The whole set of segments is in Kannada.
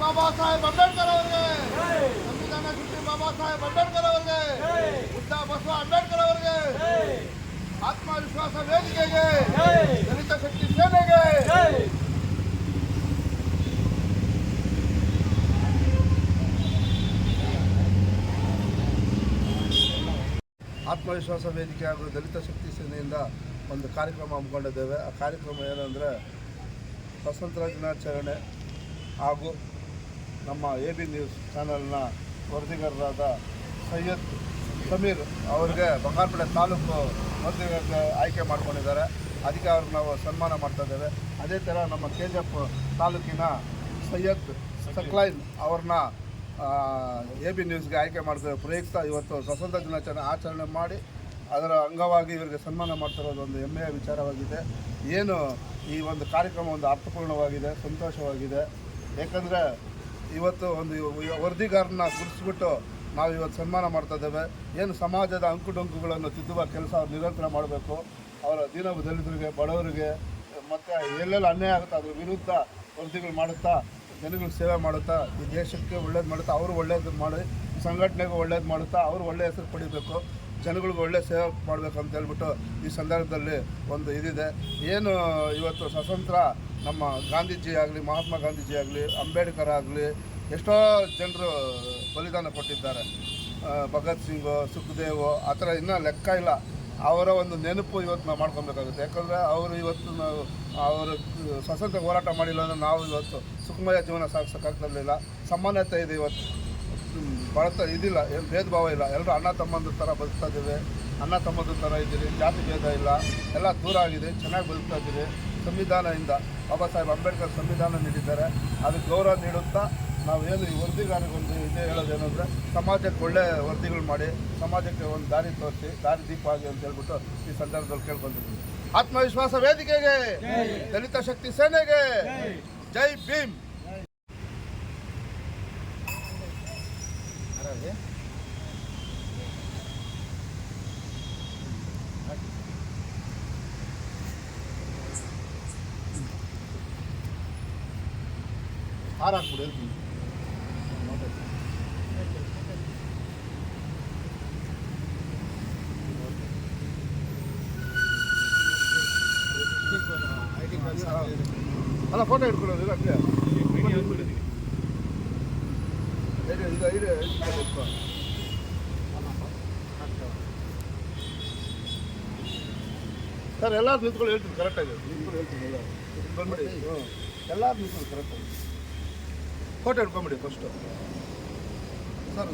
ಬಾಬಾ ಸಾಹೇಬ್ ಅಂಬೇಡ್ಕರ್ ಅವರಿಗೆ, ಸಂವಿಧಾನ ಶಿಲ್ಪಿ ಬಾಬಾ ಸಾಹೇಬ್ ಅಂಬೇಡ್ಕರ್ ಅವರಿಗೆ, ಬುದ್ಧ ಬಸವ ಅಂಬೇಡ್ಕರ್ ಅವರಿಗೆ, ಆತ್ಮವಿಶ್ವಾಸ ವೇದಿಕೆಗೆ, ದಲಿತ ಶಕ್ತಿ ಸೇನೆಗೆ. ಆತ್ಮವಿಶ್ವಾಸ ವೇದಿಕೆ ಹಾಗೂ ದಲಿತ ಶಕ್ತಿ ಸೇನೆಯಿಂದ ಒಂದು ಕಾರ್ಯಕ್ರಮ ಹಮ್ಮಿಕೊಂಡಿದ್ದೇವೆ. ಆ ಕಾರ್ಯಕ್ರಮ ಏನಂದರೆ ಸ್ವಾತಂತ್ರ್ಯ ದಿನಾಚರಣೆ ಹಾಗೂ ನಮ್ಮ AB ನ್ಯೂಸ್ ಚಾನಲ್ನ ವರದಿಗಾರರಾದ ಸೈಯದ್ ಸಮೀರ್ ಅವರಿಗೆ ಬಂಗಾರಪೇಟೆ ತಾಲೂಕು ವರದಿಗಾರರಿಗೆ ಆಯ್ಕೆ ಮಾಡ್ಕೊಂಡಿದ್ದಾರೆ. ಅದಕ್ಕೆ ಅವ್ರಿಗೆ ನಾವು ಸನ್ಮಾನ ಮಾಡ್ತಾ ಇದ್ದೇವೆ. ಅದೇ ಥರ ನಮ್ಮ KGF ತಾಲೂಕಿನ ಸೈಯದ್ ಸಕ್ಲೈನ್ ಅವ್ರನ್ನ AB ನ್ಯೂಸ್ಗೆ ಆಯ್ಕೆ ಮಾಡಿದ ಪ್ರಯುಕ್ತ ಇವತ್ತು ಸ್ವಾತಂತ್ರ್ಯ ದಿನಾಚರಣೆ ಆಚರಣೆ ಮಾಡಿ ಅದರ ಅಂಗವಾಗಿ ಇವರಿಗೆ ಸನ್ಮಾನ ಮಾಡ್ತಿರೋದು ಒಂದು ಹೆಮ್ಮೆಯ ವಿಚಾರವಾಗಿದೆ. ಏನು ಈ ಒಂದು ಕಾರ್ಯಕ್ರಮ ಒಂದು ಅರ್ಥಪೂರ್ಣವಾಗಿದೆ, ಸಂತೋಷವಾಗಿದೆ. ಏಕೆಂದರೆ ಇವತ್ತು ಒಂದು ವರದಿಗಾರನ ಗುರುತಿಸ್ಬಿಟ್ಟು ನಾವು ಇವತ್ತು ಸನ್ಮಾನ ಮಾಡ್ತಾ ಇದ್ದೇವೆ. ಏನು ಸಮಾಜದ ಅಂಕುಡೊಂಕುಗಳನ್ನು ತಿದ್ದುವ ಕೆಲಸ ಅವ್ರು ನಿರಂತರ ಮಾಡಬೇಕು. ಅವರ ದಲಿತರಿಗೆ, ಬಡವರಿಗೆ ಮತ್ತು ಎಲ್ಲೆಲ್ಲ ಅನ್ಯಾಯ ಆಗುತ್ತೆ ಅದ್ರ ವಿರುದ್ಧ ವರದಿಗಳು ಮಾಡುತ್ತಾ ಜನಗಳಿಗೆ ಸೇವೆ ಮಾಡುತ್ತಾ ಈ ದೇಶಕ್ಕೆ ಒಳ್ಳೇದು ಮಾಡುತ್ತಾ ಅವರು ಒಳ್ಳೇದು ಮಾಡಿ ಸಂಘಟನೆಗೂ ಒಳ್ಳೇದು ಮಾಡುತ್ತಾ ಅವರು ಒಳ್ಳೆಯ ಹೆಸರು ಪಡಿಬೇಕು, ಜನಗಳಿಗೆ ಒಳ್ಳೆಯ ಸೇವೆ ಮಾಡಬೇಕು ಅಂತ ಹೇಳ್ಬಿಟ್ಟು ಈ ಸಂದರ್ಭದಲ್ಲಿ ಒಂದು ಇದಿದೆ. ಏನು ಇವತ್ತು ಸ್ವಾತಂತ್ರ್ಯ ನಮ್ಮ ಗಾಂಧೀಜಿ ಆಗಲಿ, ಮಹಾತ್ಮ ಗಾಂಧೀಜಿ ಆಗಲಿ, ಅಂಬೇಡ್ಕರ್ ಆಗಲಿ ಎಷ್ಟೋ ಜನರು ಬಲಿದಾನ ಕೊಟ್ಟಿದ್ದಾರೆ. ಭಗತ್ ಸಿಂಗು, ಸುಖದೇವು ಆ ಥರ ಇನ್ನೂ ಲೆಕ್ಕ ಇಲ್ಲ. ಅವರ ಒಂದು ನೆನಪು ಇವತ್ತು ನಾವು ಮಾಡ್ಕೊಬೇಕಾಗುತ್ತೆ. ಯಾಕಂದರೆ ಅವರು ಇವತ್ತು ನಾವು ಅವರು ಸ್ವಾತಂತ್ರ್ಯ ಹೋರಾಟ ಮಾಡಿಲ್ಲ ಅಂದರೆ ನಾವು ಇವತ್ತು ಸುಖಮಯ ಜೀವನ ಸಾಗಿಸೋಕ್ಕಾಗ್ತಿರಲಿಲ್ಲ. ಸಮಾನತೆ ಇದೆ ಇವತ್ತು, ಬಡತ ಇದಿಲ್ಲ, ಏನು ಭೇದ ಭಾವ ಇಲ್ಲ. ಎಲ್ಲರೂ ಅಣ್ಣ ತಮ್ಮಂದ್ರ ಥರ ಬದುಕ್ತಾ ಇದ್ದೀವಿ, ಅಣ್ಣ ತಮ್ಮಂದ್ರ ಥರ ಇದ್ದೀರಿ, ಜಾತಿ ಭೇದ ಇಲ್ಲ, ಎಲ್ಲ ದೂರ ಆಗಿದೆ, ಚೆನ್ನಾಗಿ ಬದುಕ್ತಾ ಇದ್ದೀರಿ. ಸಂವಿಧಾನದಿಂದ ಬಾಬಾ ಸಾಹೇಬ್ ಅಂಬೇಡ್ಕರ್ ಸಂವಿಧಾನ ನೀಡಿದ್ದಾರೆ, ಅದಕ್ಕೆ ಗೌರವ ನೀಡುತ್ತಾ ನಾವೇನು ಈ ವರದಿಗಾರರಿಗೊಂದು ಇದೇ ಹೇಳೋದೇನೆಂದರೆ ಸಮಾಜಕ್ಕೆ ಒಳ್ಳೆ ವರದಿಗಳು ಮಾಡಿ ಸಮಾಜಕ್ಕೆ ಒಂದು ದಾರಿ ತೋರಿಸಿ ದಾರಿ ದೀಪ ಆಗಿ ಅಂತ ಹೇಳ್ಬಿಟ್ಟು ಈ ಸಂದರ್ಭದಲ್ಲಿ ಕೇಳ್ಕೊತಿದ್ದೀವಿ. ಆತ್ಮವಿಶ್ವಾಸ ವೇದಿಕೆಗೆ, ದಲಿತ ಶಕ್ತಿ ಸೇನೆಗೆ ಜೈ ಭೀಮ್. ಹಾರಾಕ್ಬಿಡಿ ಹೇಳ್ತೀನಿ. ಅಲ್ಲ ಫೋಟೋ ಇಟ್ಕೊಳ್ಳೋದು ಅಷ್ಟೇ. ಸರ್ ಎಲ್ಲರೂ ನಿಂತ್ಕೊಂಡು ಹೇಳ್ತೀನಿ ಕರೆಕ್ಟಾಗಿ, ನಿಂತ್ಕೊಂಡು ಹೇಳ್ತೀನಿ ಎಲ್ಲ ಬಂದ್ಬಿಡಿ. ಎಲ್ಲರೂ ನಿಂತ್ಕೊಂಡು ಕರೆಕ್ಟಾಗಿ ಫೋಟೋ ಇಟ್ಕೊಂಬಿಡಿ ಫಸ್ಟು. ಸರ್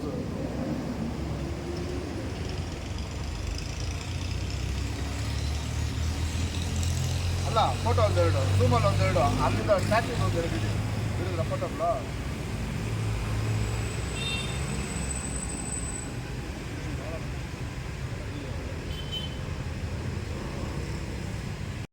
ಅಲ್ಲ ಫೋಟೋ ಒಂದೆರಡು, ರೂಮಲ್ಲಿ ಒಂದೆರಡು, ಅಲ್ಲಿಂದ ಸ್ಟ್ಯಾಚ್ಯೂಸ್ ಒಂದೆರಡು ಇದೆ. ಫೋಟೋಗಳು